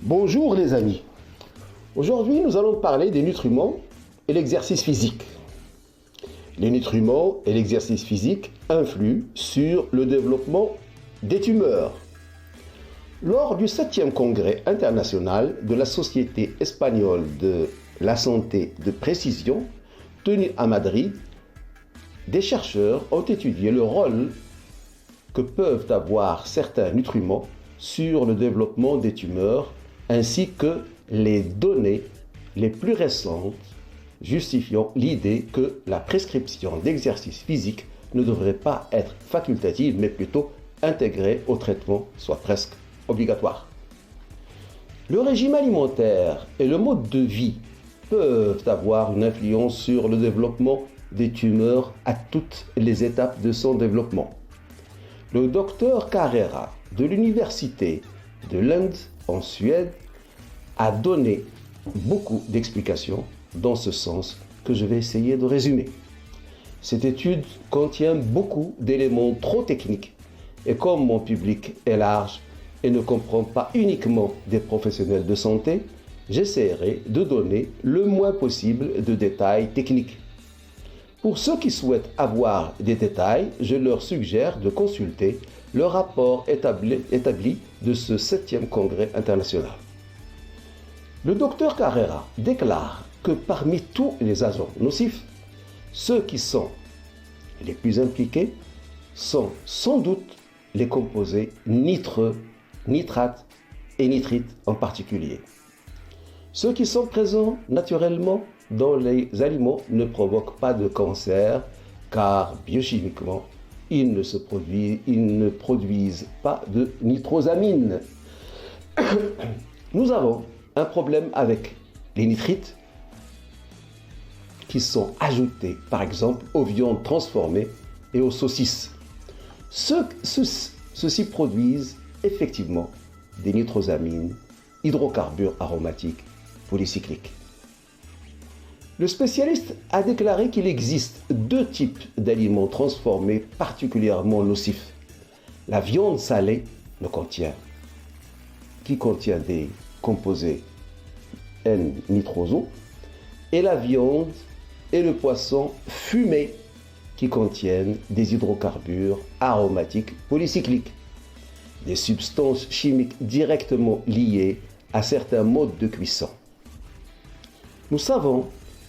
Bonjour les amis. Aujourd'hui, nous allons parler des nutriments et l'exercice physique. Les nutriments et l'exercice physique influent sur le développement des tumeurs. Lors du 7e congrès international de la Société espagnole de la santé de précision, tenu à Madrid, des chercheurs ont étudié le rôle que peuvent avoir certains nutriments sur le développement des tumeurs ainsi que les données les plus récentes justifiant l'idée que la prescription d'exercice physique ne devrait pas être facultative mais plutôt intégrée au traitement, soit presque obligatoire. Le régime alimentaire et le mode de vie peuvent avoir une influence sur le développement des tumeurs à toutes les étapes de son développement. Le docteur Carrera de l'Université de Lund en Suède a donné beaucoup d'explications dans ce sens que je vais essayer de résumer. Cette étude contient beaucoup d'éléments trop techniques et comme mon public est large et ne comprend pas uniquement des professionnels de santé, j'essaierai de donner le moins possible de détails techniques. Pour ceux qui souhaitent avoir des détails, je leur suggère de consulter le rapport établi de ce 7e congrès international. Le docteur Carrera déclare que parmi tous les agents nocifs, ceux qui sont les plus impliqués sont sans doute les composés nitreux, nitrates et nitrites en particulier. Ceux qui sont présents naturellement dans les aliments ne provoquent pas de cancer car biochimiquement, ils ne produisent pas de nitrosamine. Nous avons un problème avec les nitrites qui sont ajoutés par exemple aux viandes transformées et aux saucisses. Ceux-ci produisent effectivement des nitrosamines, hydrocarbures aromatiques polycycliques. Le spécialiste a déclaré qu'il existe deux types d'aliments transformés particulièrement nocifs. La viande salée qui contient des composés N-nitroso et la viande et le poisson fumé qui contiennent des hydrocarbures aromatiques polycycliques, des substances chimiques directement liées à certains modes de cuisson. Nous savons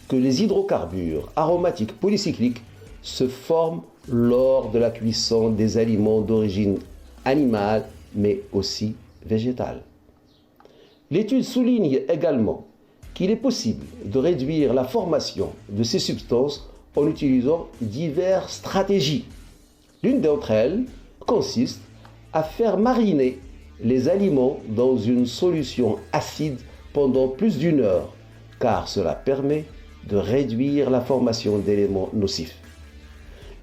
que les hydrocarbures aromatiques polycycliques se forment lors de la cuisson des aliments d'origine animale mais aussi végétale. L'étude souligne également qu'il est possible de réduire la formation de ces substances en utilisant diverses stratégies. L'une d'entre elles consiste à faire mariner les aliments dans une solution acide pendant plus d'une heure, car cela permet de réduire la formation d'éléments nocifs.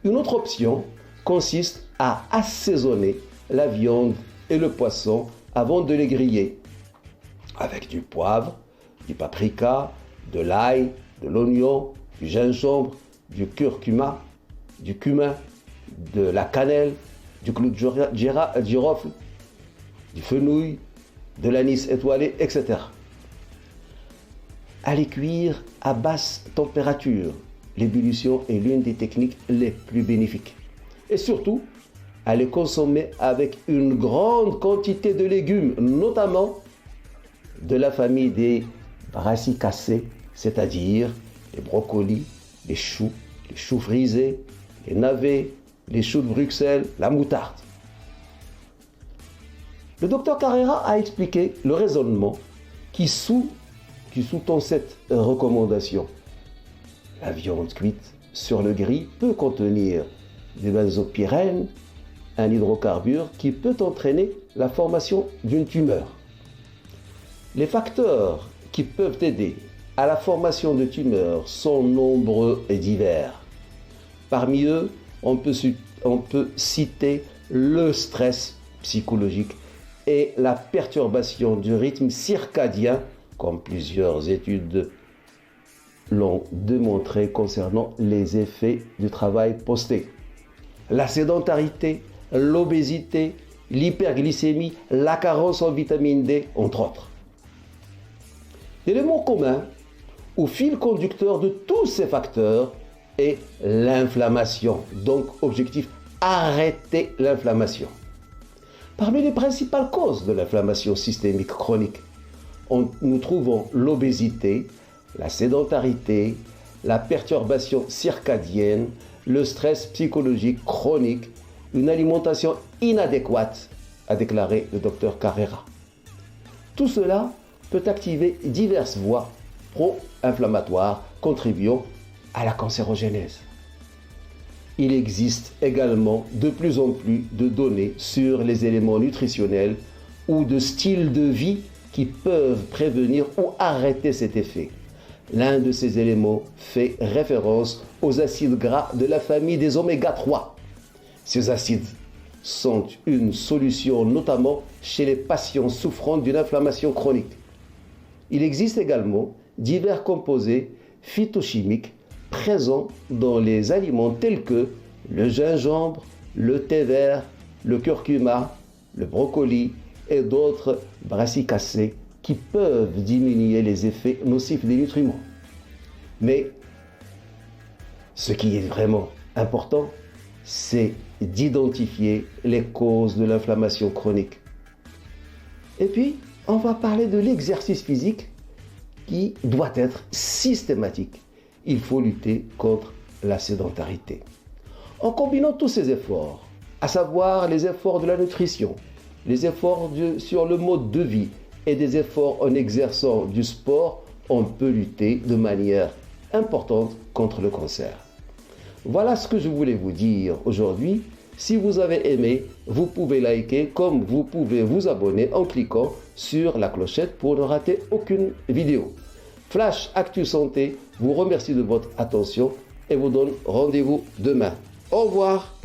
Une autre option consiste à assaisonner la viande et le poisson avant de les griller avec du poivre, du paprika, de l'ail, de l'oignon, du gingembre, du curcuma, du cumin, de la cannelle, du clou de girofle, du fenouil, de l'anis étoilé, etc. À les cuire à basse température. L'ébullition est l'une des techniques les plus bénéfiques. Et surtout, à les consommer avec une grande quantité de légumes, notamment de la famille des brassicacées, c'est-à-dire les brocolis, les choux frisés, les navets, les choux de Bruxelles, la moutarde. Le docteur Carrera a expliqué le raisonnement qui sous-tend cette recommandation. La viande cuite sur le grill peut contenir des benzopyrènes, un hydrocarbure qui peut entraîner la formation d'une tumeur. Les facteurs qui peuvent aider à la formation de tumeurs sont nombreux et divers. Parmi eux, on peut citer le stress psychologique et la perturbation du rythme circadien, comme plusieurs études l'ont démontré concernant les effets du travail posté. La sédentarité, l'obésité, l'hyperglycémie, la carence en vitamine D, entre autres. L'élément commun ou fil conducteur de tous ces facteurs est l'inflammation. Donc, objectif, arrêter l'inflammation. Parmi les principales causes de l'inflammation systémique chronique, nous trouvons l'obésité, la sédentarité, la perturbation circadienne, le stress psychologique chronique, une alimentation inadéquate, a déclaré le docteur Carrera. Tout cela peut activer diverses voies pro-inflammatoires contribuant à la cancérogénèse. Il existe également de plus en plus de données sur les éléments nutritionnels ou de styles de vie qui peuvent prévenir ou arrêter cet effet. L'un de ces éléments fait référence aux acides gras de la famille des oméga 3. Ces acides sont une solution notamment chez les patients souffrant d'une inflammation chronique. Il existe également divers composés phytochimiques présents dans les aliments tels que le gingembre, le thé vert, le curcuma, le brocoli et d'autres brassicacées qui peuvent diminuer les effets nocifs des nutriments. Mais ce qui est vraiment important, c'est d'identifier les causes de l'inflammation chronique. Et puis, on va parler de l'exercice physique qui doit être systématique. Il faut lutter contre la sédentarité. En combinant tous ces efforts, à savoir les efforts de la nutrition, les efforts sur le mode de vie et des efforts en exerçant du sport, on peut lutter de manière importante contre le cancer. Voilà ce que je voulais vous dire aujourd'hui. Si vous avez aimé, vous pouvez liker comme vous pouvez vous abonner en cliquant sur la clochette pour ne rater aucune vidéo. Flash Actu Santé vous remercie de votre attention et vous donne rendez-vous demain. Au revoir.